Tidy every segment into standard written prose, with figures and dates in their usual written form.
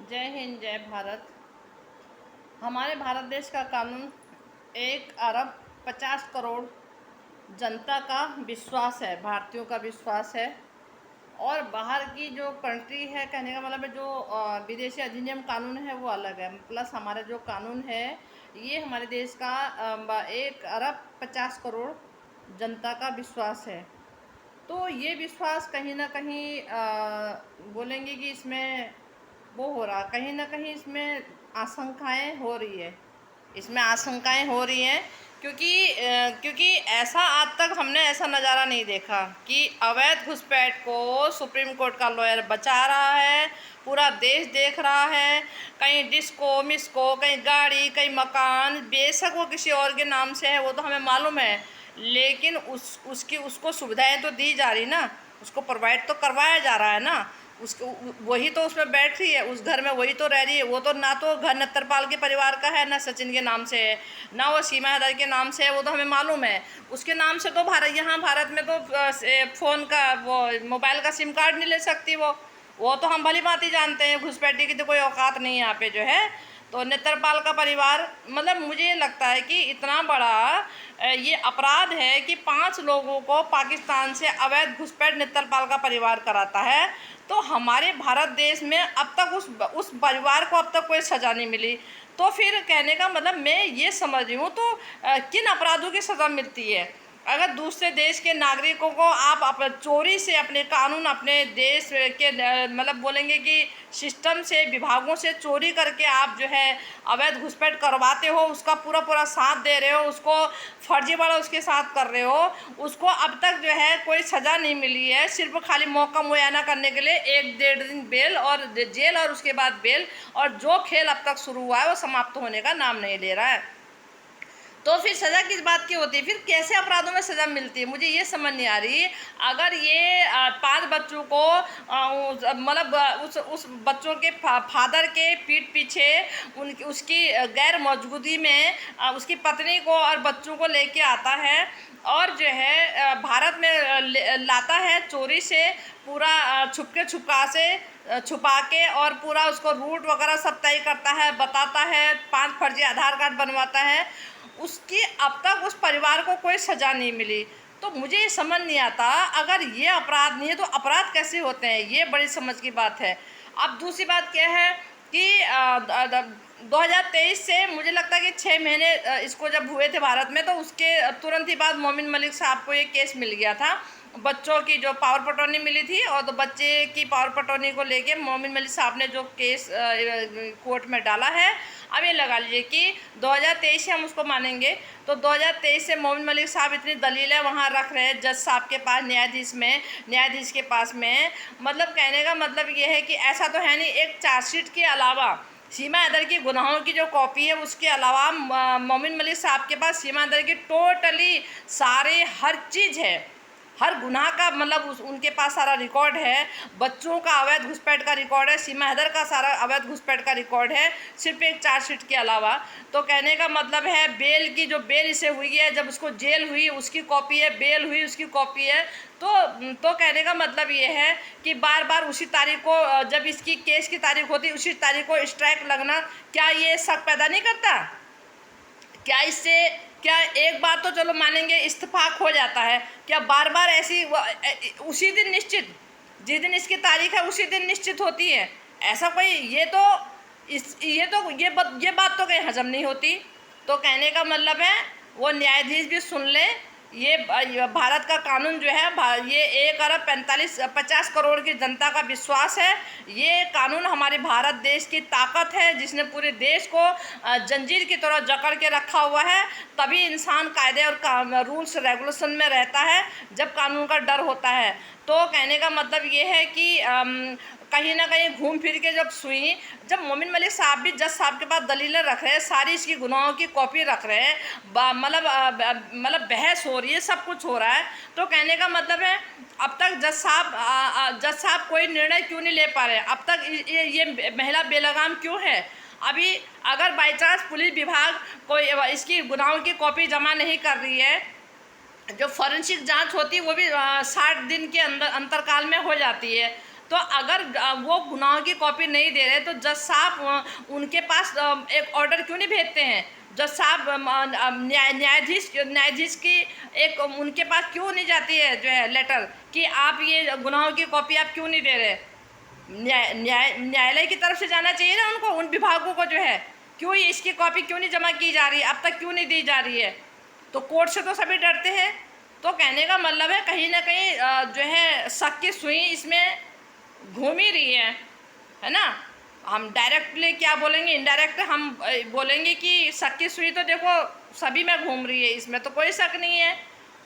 जय हिंद, जय भारत। हमारे भारत देश का कानून 1 अरब 50 करोड़ जनता का विश्वास है, भारतीयों का विश्वास है। और बाहर की जो कंट्री है, कहने का मतलब है जो विदेशी अधिनियम कानून है वो अलग है। प्लस हमारा जो कानून है ये हमारे देश का 1 अरब 50 करोड़ जनता का विश्वास है। तो ये विश्वास कहीं ना कहीं बोलेंगे कि इसमें वो हो रहा, कहीं ना कहीं इसमें आशंकाएं हो रही है, इसमें आशंकाएं हो रही हैं। क्योंकि ऐसा आज तक हमने ऐसा नज़ारा नहीं देखा कि अवैध घुसपैठ को सुप्रीम कोर्ट का लॉयर बचा रहा है, पूरा देश देख रहा है। कहीं डिस्को मिस्को, कहीं गाड़ी, कहीं मकान, बेशक वो किसी और के नाम से है वो तो हमें मालूम है, लेकिन उसको सुविधाएं तो दी जा रही ना, उसको प्रोवाइड तो करवाया जा रहा है ना। उसको वही तो उसमें बैठ रही है, उस घर में वही तो रह रही है। वो तो ना तो घर नत्तरपाल के परिवार का है, ना सचिन के नाम से है, ना वो सीमा हैदर के नाम से है, वो तो हमें मालूम है। उसके नाम से तो भारत में तो फ़ोन का वो मोबाइल का सिम कार्ड नहीं ले सकती वो तो हम भली भांति जानते हैं। घुसपैठी की तो कोई औकात नहीं है यहाँ पे जो है। तो नेत्रपाल का परिवार, मतलब मुझे ये लगता है कि इतना बड़ा ये अपराध है कि 5 लोगों को पाकिस्तान से अवैध घुसपैठ नेत्रपाल का परिवार कराता है। तो हमारे भारत देश में अब तक उस परिवार को अब तक कोई सज़ा नहीं मिली। तो फिर कहने का मतलब मैं ये समझ रही हूँ, तो किन अपराधों की सज़ा मिलती है? अगर दूसरे देश के नागरिकों को आप चोरी से अपने कानून, अपने देश के मतलब बोलेंगे कि सिस्टम से, विभागों से चोरी करके आप जो है अवैध घुसपैठ करवाते हो, उसका पूरा पूरा साथ दे रहे हो, उसको फर्जीवाड़ा उसके साथ कर रहे हो, उसको अब तक जो है कोई सज़ा नहीं मिली है। सिर्फ खाली मौका मुआयना करने के लिए 1-1.5 दिन बेल और जेल, और उसके बाद बेल, और जो खेल अब तक शुरू हुआ है वो समाप्त होने का नाम नहीं ले रहा है। तो फिर सज़ा किस बात की होती है? फिर कैसे अपराधों में सज़ा मिलती है? मुझे ये समझ नहीं आ रही। अगर ये 5 बच्चों को मतलब उस बच्चों के फादर के पीठ पीछे उसकी गैर मौजूदगी में उसकी पत्नी को और बच्चों को लेके आता है, और जो है भारत में लाता है चोरी से, पूरा छुपके छुपका से छुपा के, और पूरा उसको रूट वगैरह सब तय करता है, बताता है, 5 फर्जी आधार कार्ड बनवाता है, उसकी अब तक उस परिवार को कोई सज़ा नहीं मिली। तो मुझे ये समझ नहीं आता, अगर ये अपराध नहीं है तो अपराध कैसे होते हैं? ये बड़ी समझ की बात है। अब दूसरी बात क्या है कि 2023 से मुझे लगता है कि 6 महीने इसको जब हुए थे भारत में, तो उसके तुरंत ही बाद मोमिन मलिक साहब को ये केस मिल गया था। बच्चों की जो पावर पटौनी मिली थी, और तो बच्चे की पावर पटौनी को लेके मोमिन मलिक साहब ने जो केस कोर्ट में डाला है, अब ये लगा लीजिए कि 2023 से हम उसको मानेंगे, तो 2023 से मोमिन मलिक साहब इतनी दलीलें वहाँ रख रहे हैं जज साहब के पास, न्यायाधीश के पास में। मतलब कहने का मतलब ये है कि ऐसा तो है नहीं, एक चार्जशीट के अलावा सीमा हैदर की गुनाहों की जो कॉपी है उसके अलावा मोमिन मलिक साहब के पास सीमा हैदर की टोटली सारे हर चीज़ है, हर गुनाह का मतलब उनके पास सारा रिकॉर्ड है। बच्चों का अवैध घुसपैठ का रिकॉर्ड है, सीमा हैदर का सारा अवैध घुसपैठ का रिकॉर्ड है, सिर्फ एक चार्जशीट के अलावा। तो कहने का मतलब है बेल की जो बेल इसे हुई है, जब उसको जेल हुई उसकी कॉपी है, बेल हुई उसकी कॉपी है। तो कहने का मतलब ये है कि बार बार उसी तारीख को, जब इसकी केस की तारीख होती उसी तारीख को स्ट्राइक लगना, क्या ये शक पैदा नहीं करता? क्या इससे, क्या एक बार तो चलो मानेंगे इत्तेफाक हो जाता है, क्या बार बार ऐसी उसी दिन निश्चित, जिस दिन इसकी तारीख है उसी दिन निश्चित होती है? ऐसा कोई, ये बात तो कहीं हजम नहीं होती। तो कहने का मतलब है वो न्यायाधीश भी सुन ले, ये भारत का कानून जो है, ये 1 अरब 50 करोड़ की जनता का विश्वास है। ये कानून हमारे भारत देश की ताकत है, जिसने पूरे देश को जंजीर की तरह जकड़ के रखा हुआ है। तभी इंसान कायदे और रूल्स रेगुलेशन में रहता है, जब कानून का डर होता है। तो कहने का मतलब ये है कि कहीं ना कहीं घूम फिर के जब मोमिन मलिक साहब भी जज साहब के पास दलीलें रख रहे हैं, सारी इसकी गुनाहों की कॉपी रख रहे हैं, मतलब बहस हो रही है, सब कुछ हो रहा है। तो कहने का मतलब है अब तक जज साहब कोई निर्णय क्यों नहीं ले पा रहे? अब तक ये महिला बेलगाम क्यों है? अभी अगर बाई चांस पुलिस विभाग कोई इसकी गुनाहों की कॉपी जमा नहीं कर रही है, जो फॉरेंसिक जांच होती है वो भी 60 दिन के अंतरकाल में हो जाती है। तो अगर वो गुनाहों की कॉपी नहीं दे रहे तो जज साहब उनके पास एक ऑर्डर क्यों नहीं भेजते हैं? जज साहब न्यायाधीश की एक उनके पास क्यों नहीं जाती है जो है लेटर कि आप ये गुनाहों की कॉपी आप क्यों नहीं दे रहे? न्यायालय की तरफ से जाना चाहिए ना उनको, उन विभागों को जो है, क्यों ये इसकी कॉपी क्यों नहीं जमा की जा रही है, अब तक क्यों नहीं दी जा रही है? तो कोर्ट से तो सभी डरते हैं। तो कहने का मतलब है कहीं ना कहीं जो है शक की सुई इसमें घूम ही रही है ना। हम डायरेक्टली क्या बोलेंगे, इनडायरेक्ट हम बोलेंगे कि शक की सुई तो देखो सभी में घूम रही है, इसमें तो कोई शक नहीं है।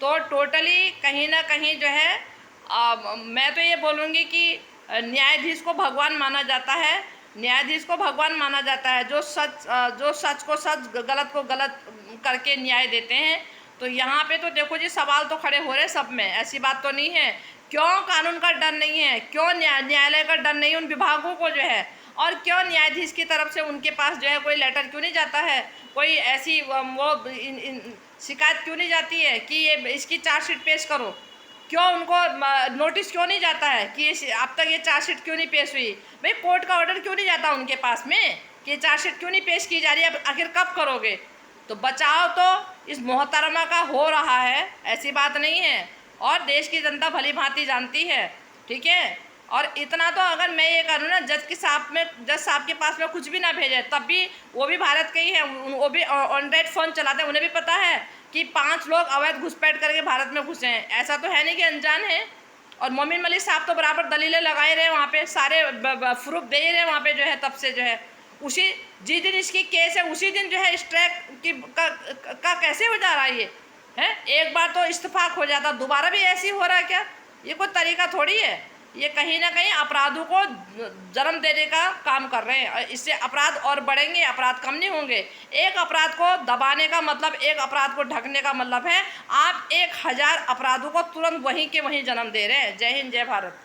तो टोटली कहीं ना कहीं जो है मैं तो ये बोलूँगी कि न्यायाधीश को भगवान माना जाता है, न्यायाधीश को भगवान माना जाता है, जो सच को सच, गलत को गलत करके न्याय देते हैं। तो यहाँ पे तो देखो जी सवाल तो खड़े हो रहे सब में, ऐसी बात तो नहीं है। क्यों कानून का डर नहीं है, क्यों न्यायालय का डर नहीं है उन विभागों को जो है, और क्यों न्यायाधीश की तरफ से उनके पास जो है कोई लेटर क्यों नहीं जाता है, कोई ऐसी वो शिकायत क्यों नहीं जाती है कि ये इसकी चार्जशीट पेश करो, क्यों उनको नोटिस क्यों नहीं जाता है कि अब तक ये चार्जशीट क्यों नहीं पेश हुई? भाई कोर्ट का ऑर्डर क्यों नहीं जाता उनके पास में कि ये चार्जशीट क्यों नहीं पेश की जा रही है, अब आखिर कब करोगे? तो बचाव तो इस मोहतरमा का हो रहा है, ऐसी बात नहीं है, और देश की जनता भली भांति जानती है, ठीक है। और इतना तो अगर मैं ये करूँ ना, जज साहब के पास में कुछ भी ना भेजे तब भी वो भी भारत के ही हैं, वो भी एंड्रॉइड फ़ोन चलाते हैं, उन्हें भी पता है कि 5 लोग अवैध घुसपैठ करके भारत में घुसे हैं, ऐसा तो है नहीं कि अनजान है। और मोमिन मलिक साहब तो बराबर दलीलें लगाए रहे वहाँ पे, सारे प्रूफ दे रहे वहाँ पे जो है, तब से जो है उसी जिस दिन इसकी केस है उसी दिन जो है इस ट्रैक की का कैसे हो जा रहा है ये है? एक बार तो इत्तेफाक हो जाता, दोबारा भी ऐसे ही हो रहा है क्या? ये कोई तरीका थोड़ी है। ये कहीं ना कहीं अपराधों को जन्म देने का काम कर रहे हैं, इससे अपराध और बढ़ेंगे, अपराध कम नहीं होंगे। एक अपराध को दबाने का मतलब, एक अपराध को ढकने का मतलब है आप 1000 अपराधों को तुरंत वहीं के वहीं जन्म दे रहे हैं। जय हिंद, जय भारत।